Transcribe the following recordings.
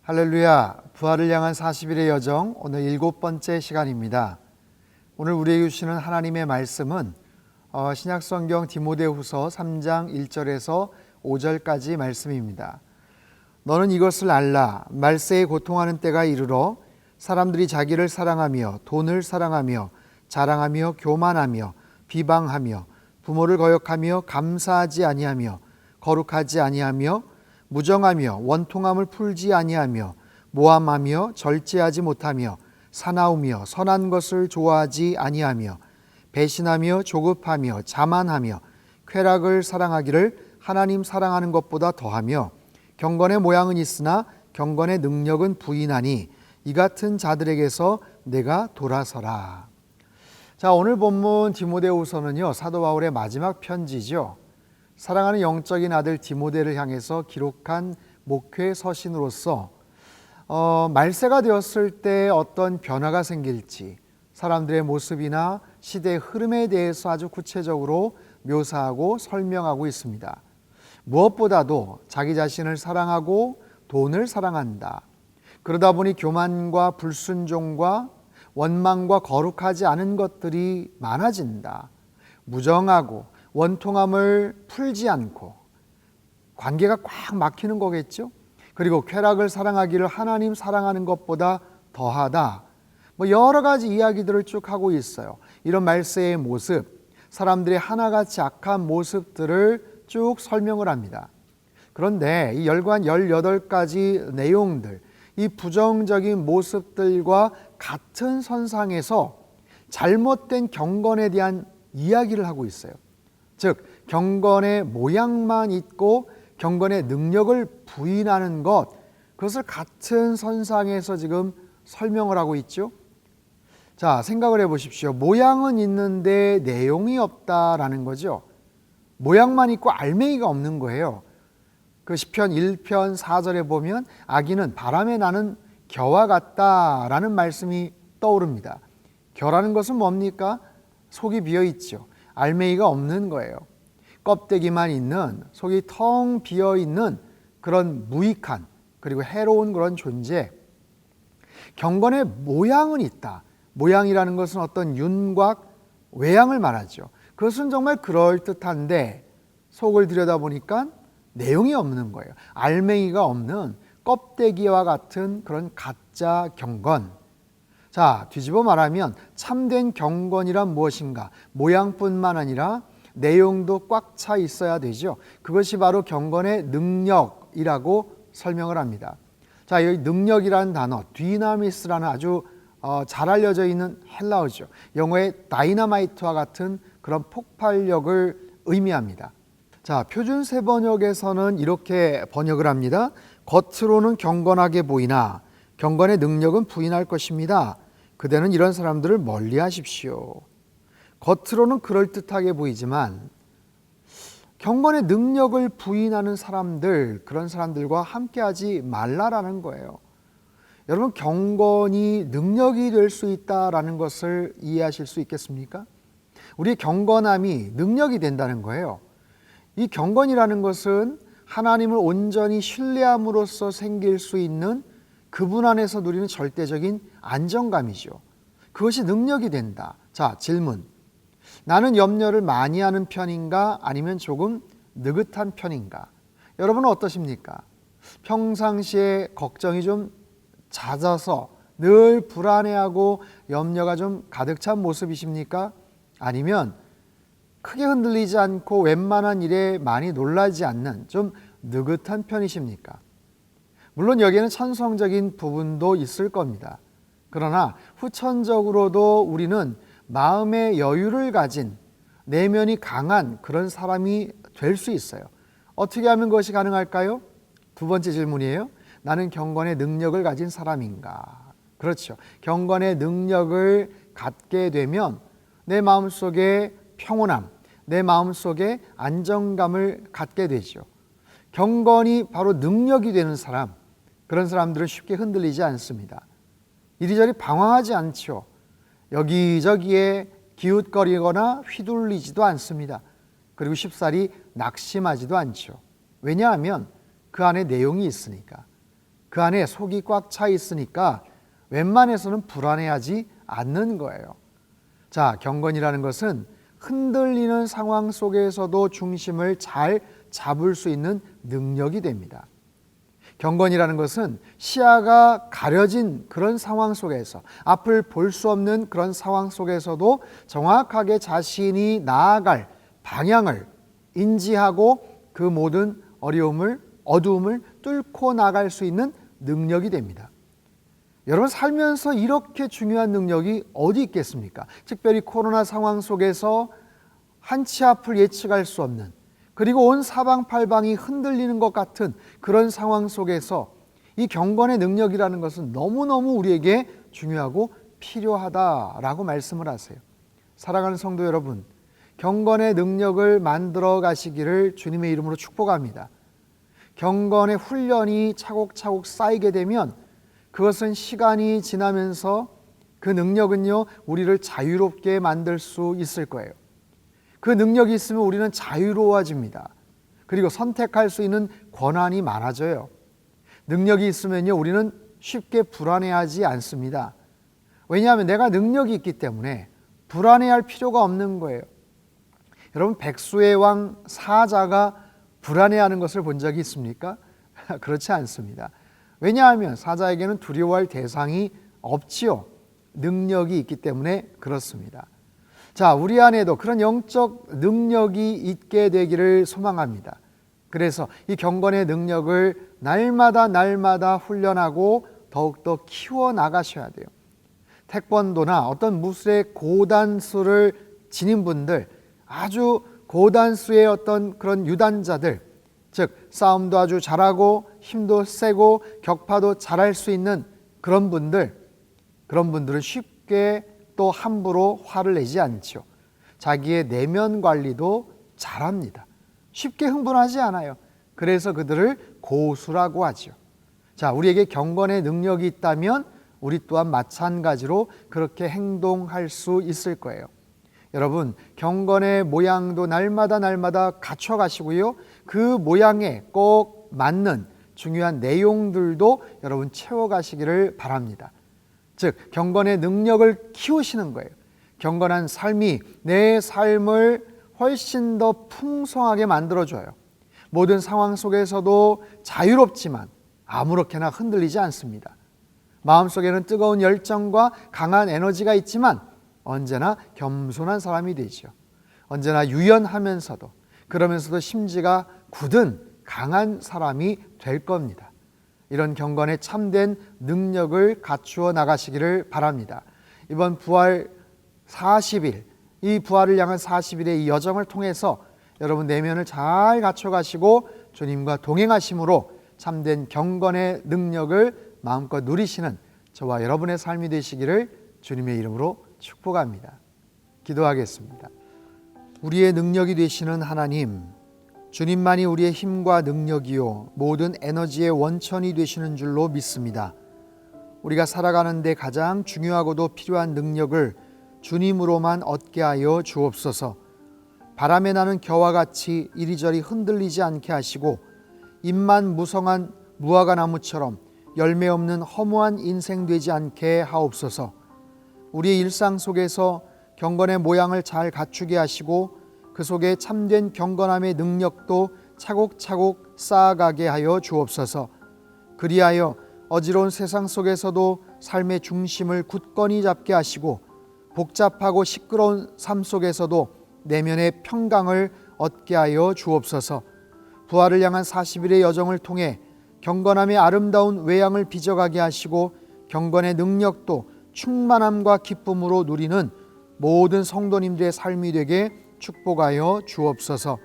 할렐루야, 부활을 향한 40일의 여정, 오늘 7번째 시간입니다. 오늘 우리에게 주시는 하나님의 말씀은 신약성경 디모데후서 3장 1절에서 5절까지 말씀입니다. 너는 이것을 알라. 말세에 고통하는 때가 이르러 사람들이 자기를 사랑하며 돈을 사랑하며 자랑하며 교만하며 비방하며 부모를 거역하며 감사하지 아니하며 거룩하지 아니하며 무정하며 원통함을 풀지 아니하며 모함하며 절제하지 못하며 사나우며 선한 것을 좋아하지 아니하며 배신하며 조급하며 자만하며 쾌락을 사랑하기를 하나님 사랑하는 것보다 더하며 경건의 모양은 있으나 경건의 능력은 부인하니 이 같은 자들에게서 내가 돌아서라. 자, 오늘 본문 디모데후서는요, 사도 바울의 마지막 편지죠. 사랑하는 영적인 아들 디모데를 향해서 기록한 목회 서신으로서 말세가 되었을 때 어떤 변화가 생길지 사람들의 모습이나 시대의 흐름에 대해서 아주 구체적으로 묘사하고 설명하고 있습니다. 무엇보다도 자기 자신을 사랑하고 돈을 사랑한다. 그러다 보니 교만과 불순종과 원망과 거룩하지 않은 것들이 많아진다. 무정하고 원통함을 풀지 않고 관계가 꽉 막히는 거겠죠. 그리고 쾌락을 사랑하기를 하나님 사랑하는 것보다 더하다. 여러 가지 이야기들을 쭉 하고 있어요. 이런 말세의 모습, 사람들의 하나같이 악한 모습들을 쭉 설명을 합니다. 그런데 이 열관 18가지 내용들, 이 부정적인 모습들과 같은 선상에서 잘못된 경건에 대한 이야기를 하고 있어요. 즉 경건의 모양만 있고 경건의 능력을 부인하는 것, 그것을 같은 선상에서 지금 설명을 하고 있죠. 자, 생각을 해보십시오. 모양은 있는데 내용이 없다라는 거죠. 모양만 있고 알맹이가 없는 거예요. 그 시편 1편 4절에 보면 악인은 바람에 나는 겨와 같다라는 말씀이 떠오릅니다. 겨라는 것은 뭡니까? 속이 비어있죠. 알맹이가 없는 거예요. 껍데기만 있는, 속이 텅 비어있는 그런 무익한 그리고 해로운 그런 존재. 경건의 모양은 있다. 모양이라는 것은 어떤 윤곽, 외양을 말하죠. 그것은 정말 그럴듯한데 속을 들여다보니까 내용이 없는 거예요. 알맹이가 없는 껍데기와 같은 그런 가짜 경건. 자, 뒤집어 말하면 참된 경건이란 무엇인가? 모양뿐만 아니라 내용도 꽉 차 있어야 되죠. 그것이 바로 경건의 능력이라고 설명을 합니다. 자, 여기 능력이라는 단어, 디나미스라는 아주 잘 알려져 있는 헬라어죠. 영어의 다이너마이트와 같은 그런 폭발력을 의미합니다. 자, 표준 세번역에서는 이렇게 번역을 합니다. 겉으로는 경건하게 보이나 경건의 능력은 부인할 것입니다. 그대는 이런 사람들을 멀리 하십시오. 겉으로는 그럴듯하게 보이지만 경건의 능력을 부인하는 사람들, 그런 사람들과 함께하지 말라라는 거예요. 여러분, 경건이 능력이 될 수 있다라는 것을 이해하실 수 있겠습니까? 우리의 경건함이 능력이 된다는 거예요. 이 경건이라는 것은 하나님을 온전히 신뢰함으로써 생길 수 있는 그분 안에서 누리는 절대적인 안정감이죠. 그것이 능력이 된다. 자, 질문. 나는 염려를 많이 하는 편인가 아니면 조금 느긋한 편인가? 여러분은 어떠십니까? 평상시에 걱정이 좀 잦아서 늘 불안해하고 염려가 좀 가득 찬 모습이십니까? 아니면 크게 흔들리지 않고 웬만한 일에 많이 놀라지 않는 좀 느긋한 편이십니까? 물론 여기에는 천성적인 부분도 있을 겁니다. 그러나 후천적으로도 우리는 마음의 여유를 가진 내면이 강한 그런 사람이 될 수 있어요. 어떻게 하면 그것이 가능할까요? 두 번째 질문이에요. 나는 경건의 능력을 가진 사람인가? 그렇죠. 경건의 능력을 갖게 되면 내 마음속에 평온함, 내 마음속에 안정감을 갖게 되죠. 경건이 바로 능력이 되는 사람, 그런 사람들은 쉽게 흔들리지 않습니다. 이리저리 방황하지 않죠. 여기저기에 기웃거리거나 휘둘리지도 않습니다. 그리고 쉽사리 낙심하지도 않죠. 왜냐하면 그 안에 내용이 있으니까. 그 안에 속이 꽉 차 있으니까 웬만해서는 불안해하지 않는 거예요. 자, 경건이라는 것은 흔들리는 상황 속에서도 중심을 잘 잡을 수 있는 능력이 됩니다. 경건이라는 것은 시야가 가려진 그런 상황 속에서, 앞을 볼 수 없는 그런 상황 속에서도 정확하게 자신이 나아갈 방향을 인지하고 그 모든 어두움을 뚫고 나갈 수 있는 능력이 됩니다. 여러분, 살면서 이렇게 중요한 능력이 어디 있겠습니까? 특별히 코로나 상황 속에서 한치 앞을 예측할 수 없는, 그리고 온 사방팔방이 흔들리는 것 같은 그런 상황 속에서 이 경건의 능력이라는 것은 너무너무 우리에게 중요하고 필요하다라고 말씀을 하세요. 사랑하는 성도 여러분, 경건의 능력을 만들어 가시기를 주님의 이름으로 축복합니다. 경건의 훈련이 차곡차곡 쌓이게 되면 그것은 시간이 지나면서 그 능력은요, 우리를 자유롭게 만들 수 있을 거예요. 그 능력이 있으면 우리는 자유로워집니다. 그리고 선택할 수 있는 권한이 많아져요. 능력이 있으면요, 우리는 쉽게 불안해하지 않습니다. 왜냐하면 내가 능력이 있기 때문에 불안해할 필요가 없는 거예요. 여러분, 백수의 왕 사자가 불안해하는 것을 본 적이 있습니까? 그렇지 않습니다. 왜냐하면 사자에게는 두려워할 대상이 없지요. 능력이 있기 때문에 그렇습니다. 자, 우리 안에도 그런 영적 능력이 있게 되기를 소망합니다. 그래서 이 경건의 능력을 날마다 훈련하고 더욱더 키워나가셔야 돼요. 태권도나 어떤 무술의 고단수를 지닌 분들, 아주 고단수의 어떤 그런 유단자들, 즉 싸움도 아주 잘하고 힘도 세고 격파도 잘할 수 있는 그런 분들은 쉽게 또 함부로 화를 내지 않죠. 자기의 내면 관리도 잘합니다. 쉽게 흥분하지 않아요. 그래서 그들을 고수라고 하죠. 자, 우리에게 경건의 능력이 있다면 우리 또한 마찬가지로 그렇게 행동할 수 있을 거예요. 여러분, 경건의 모양도 날마다 갖춰가시고요, 그 모양에 꼭 맞는 중요한 내용들도 여러분 채워가시기를 바랍니다. 즉, 경건의 능력을 키우시는 거예요. 경건한 삶이 내 삶을 훨씬 더 풍성하게 만들어줘요. 모든 상황 속에서도 자유롭지만 아무렇게나 흔들리지 않습니다. 마음속에는 뜨거운 열정과 강한 에너지가 있지만 언제나 겸손한 사람이 되죠. 언제나 유연하면서도, 그러면서도 심지가 굳은 강한 사람이 될 겁니다. 이런 경건에 참된 능력을 갖추어 나가시기를 바랍니다. 이번 부활 40일, 이 부활을 향한 40일의 이 여정을 통해서 여러분 내면을 잘 갖춰가시고 주님과 동행하심으로 참된 경건의 능력을 마음껏 누리시는 저와 여러분의 삶이 되시기를 주님의 이름으로 축복합니다. 기도하겠습니다. 우리의 능력이 되시는 하나님, 주님만이 우리의 힘과 능력이요 모든 에너지의 원천이 되시는 줄로 믿습니다. 우리가 살아가는 데 가장 중요하고도 필요한 능력을 주님으로만 얻게 하여 주옵소서. 바람에 나는 겨와 같이 이리저리 흔들리지 않게 하시고 잎만 무성한 무화과 나무처럼 열매 없는 허무한 인생 되지 않게 하옵소서. 우리의 일상 속에서 경건의 모양을 잘 갖추게 하시고 그 속에 참된 경건함의 능력도 차곡차곡 쌓아가게 하여 주옵소서. 그리하여 어지러운 세상 속에서도 삶의 중심을 굳건히 잡게 하시고 복잡하고 시끄러운 삶 속에서도 내면의 평강을 얻게 하여 주옵소서. 부활을 향한 40일의 여정을 통해 경건함의 아름다운 외양을 빚어가게 하시고 경건의 능력도 충만함과 기쁨으로 누리는 모든 성도님들의 삶이 되게 축복하여 주옵소서.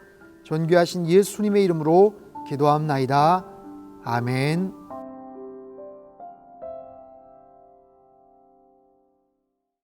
존귀하신 예수님의 이름으로 기도합나이다. 아멘.